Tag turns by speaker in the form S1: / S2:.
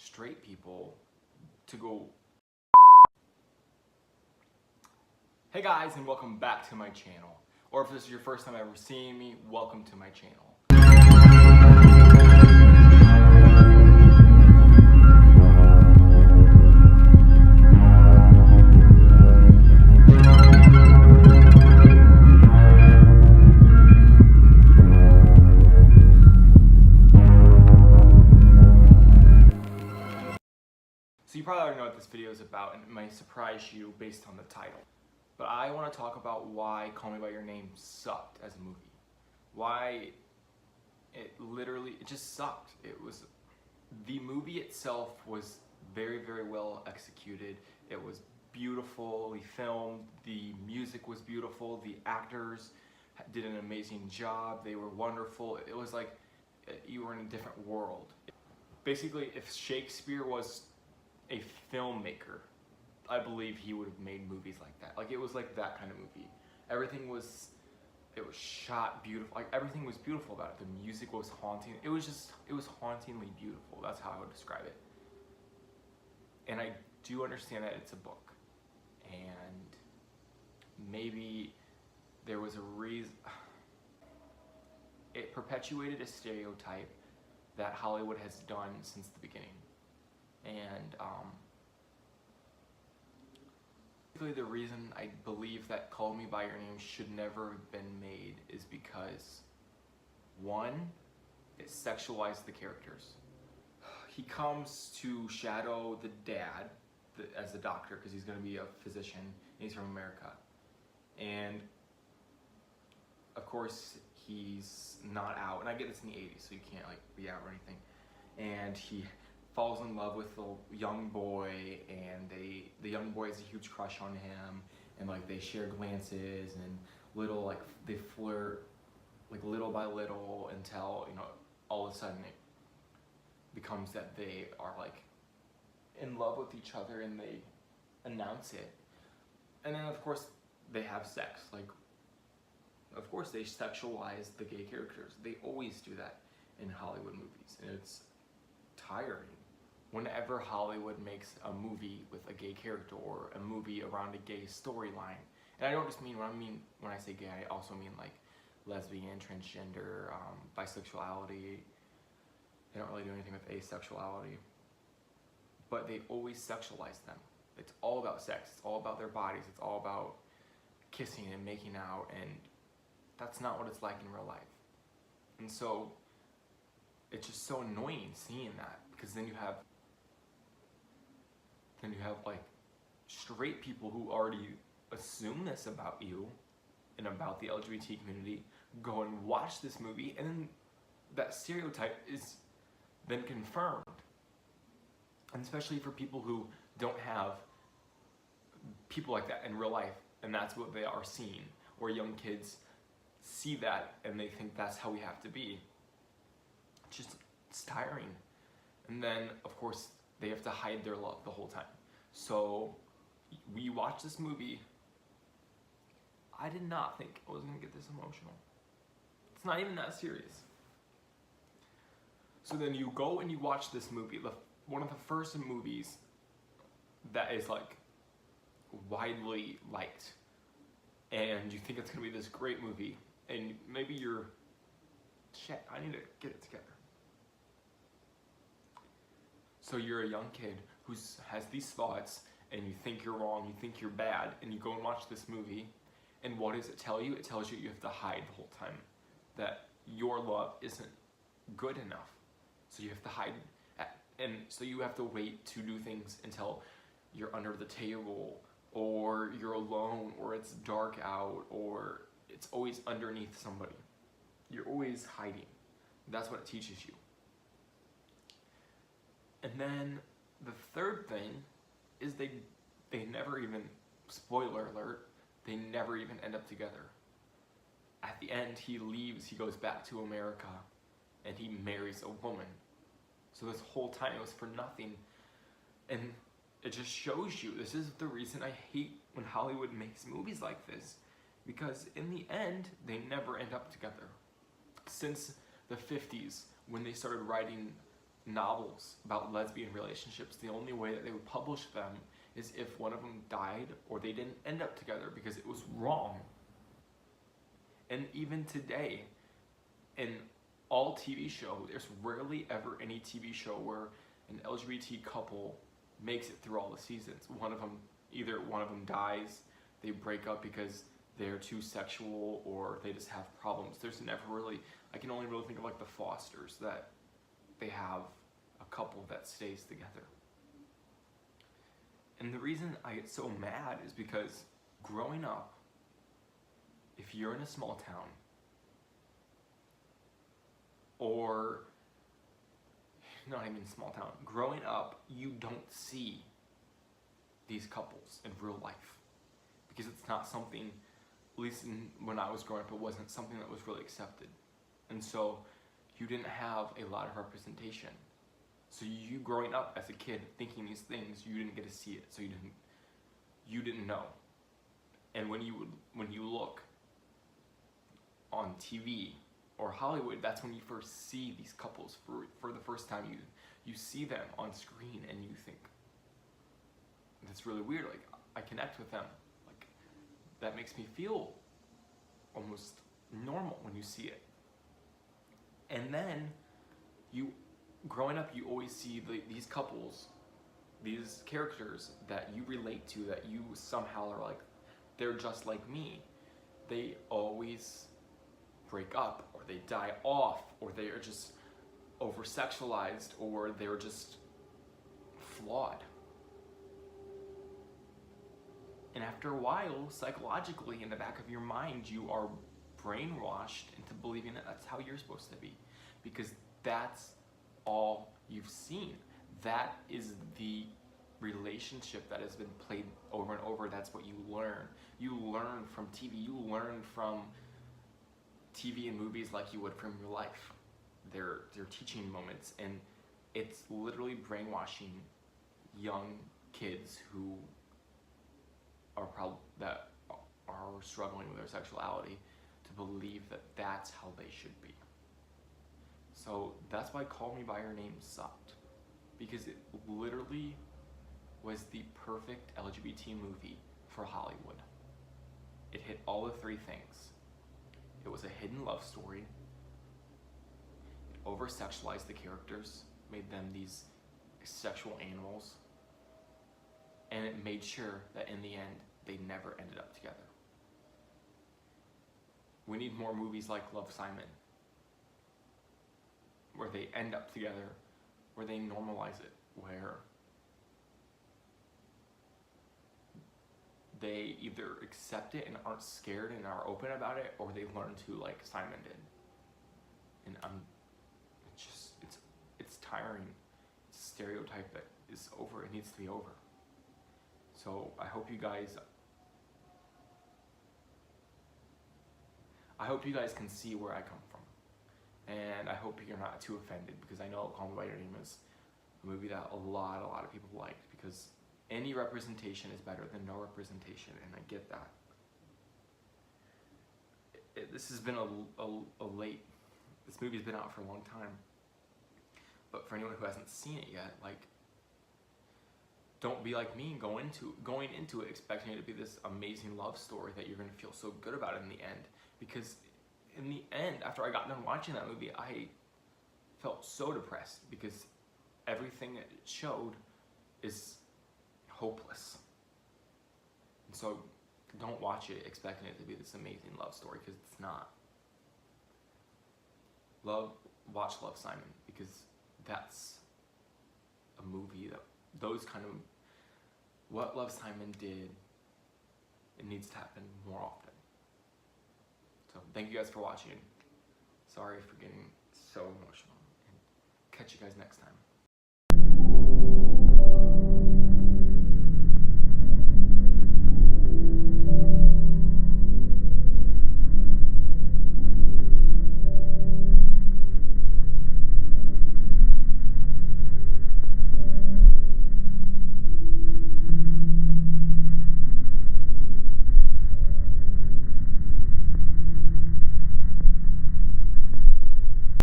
S1: straight people to go. Hey guys, and welcome back to my channel. Or if this is your first time ever seeing me, welcome to my channel. So you probably already know what this video is about, and it might surprise you based on the title. But I want to talk about why Call Me By Your Name sucked as a movie. Why it just sucked. The movie itself was very, very well executed. It was beautifully filmed. The music was beautiful. The actors did an amazing job. They were wonderful. It was like you were in a different world. Basically, if Shakespeare was a filmmaker, I believe he would have made movies like that. Like, it was like that kind of movie. It was shot beautiful. Like, everything was beautiful about it. The music was haunting. It was hauntingly beautiful. That's how I would describe it. And I do understand that it's a book. And maybe there was a reason. It perpetuated a stereotype that Hollywood has done since the beginning. And basically the reason I believe that Call Me By Your Name should never have been made is because, one, it sexualized the characters. He comes to shadow the dad as a doctor because he's going to be a physician, and he's from America. And of course he's not out, and I get this in the 80s, so you can't like be out or anything. And he falls in love with the young boy, and the young boy has a huge crush on him, and like they share glances and they flirt like little by little until, you know, all of a sudden it becomes that they are like in love with each other, and they announce it. And then of course they have sex. Like, of course they sexualize the gay characters. They always do that in Hollywood movies, and it's tiring. Whenever Hollywood makes a movie with a gay character or a movie around a gay storyline, and I don't just mean when I say gay, I also mean like lesbian, transgender, bisexuality. They don't really do anything with asexuality, but they always sexualize them. It's all about sex. It's all about their bodies. It's all about kissing and making out, and that's not what it's like in real life. And so it's just so annoying seeing that, because then you have like straight people who already assume this about you and about the LGBT community go and watch this movie, and then that stereotype is then confirmed. And especially for people who don't have people like that in real life, and that's what they are seeing, or young kids see that and they think that's how we have to be. It's tiring. And then of course they have to hide their love the whole time. So we watch this movie. I did not think I was gonna get this emotional. It's not even that serious. So then you go and you watch this movie, one of the first movies that is like widely liked, and you think it's gonna be this great movie, and maybe you're, shit, I need to get it together. So you're a young kid who has these thoughts, and you think you're wrong, you think you're bad, and you go and watch this movie, and what does it tell you? It tells you have to hide the whole time, that your love isn't good enough. So you have to hide, and so you have to wait to do things until you're under the table, or you're alone, or it's dark out, or it's always underneath somebody. You're always hiding. That's what it teaches you. And then the third thing is they never even, spoiler alert, they never even end up together. At the end, he leaves, he goes back to America, and he marries a woman. So this whole time it was for nothing. And it just shows you, this is the reason I hate when Hollywood makes movies like this, because in the end, they never end up together. Since the 50s, when they started writing novels about lesbian relationships, the only way that they would publish them is if one of them died or they didn't end up together because it was wrong. And even today, in all TV shows, there's rarely ever any TV show where an LGBT couple makes it through all the seasons. Either one of them dies, they break up because they're too sexual, or they just have problems. There's never really, I can only really think of like the Fosters, that they have a couple that stays together. And the reason I get so mad is because growing up, if you're in a small town, or not even small town, growing up, you don't see these couples in real life because it's not something, at least when I was growing up, it wasn't something that was really accepted. And so you didn't have a lot of representation. So you growing up as a kid thinking these things, you didn't get to see it, so you didn't know. And when you look on TV or Hollywood, that's when you first see these couples for the first time. You see them on screen and you think, that's really weird, like I connect with them, like that makes me feel almost normal when you see it. And then growing up, you always see these couples, these characters that you relate to, that you somehow are like, they're just like me. They always break up, or they die off, or they are just over-sexualized, or they're just flawed. And after a while, psychologically, in the back of your mind, you are brainwashed into believing that that's how you're supposed to be, because that's all you've seen. That is the relationship that has been played over and over. That's what you learn. You learn from TV. You learn from TV and movies like you would from your life. They're teaching moments, and it's literally brainwashing young kids who are struggling with their sexuality to believe that that's how they should be. So that's why Call Me By Your Name sucked, because it literally was the perfect LGBT movie for Hollywood. It hit all the three things. It was a hidden love story. It over-sexualized the characters, made them these sexual animals, and it made sure that in the end, they never ended up together. We need more movies like Love, Simon, where they end up together, where they normalize it, where they either accept it and aren't scared and are open about it, or they learn to, like Simon did. And it's tiring. It's a stereotype that is over. It needs to be over. So I hope you guys can see where I come from. And I hope you're not too offended, because I know Call Me By Your Name is a movie that a lot of people liked, because any representation is better than no representation, and I get that. This has been this movie's been out for a long time. But for anyone who hasn't seen it yet, like, don't be like me going into it expecting it to be this amazing love story that you're going to feel so good about it in the end. Because in the end, after I got done watching that movie, I felt so depressed, because everything it showed is hopeless. And so don't watch it expecting it to be this amazing love story, because it's not. Watch Love, Simon, because that's a movie that what Love, Simon did, it needs to happen more often. So thank you guys for watching. Sorry for getting so emotional, and catch you guys next time.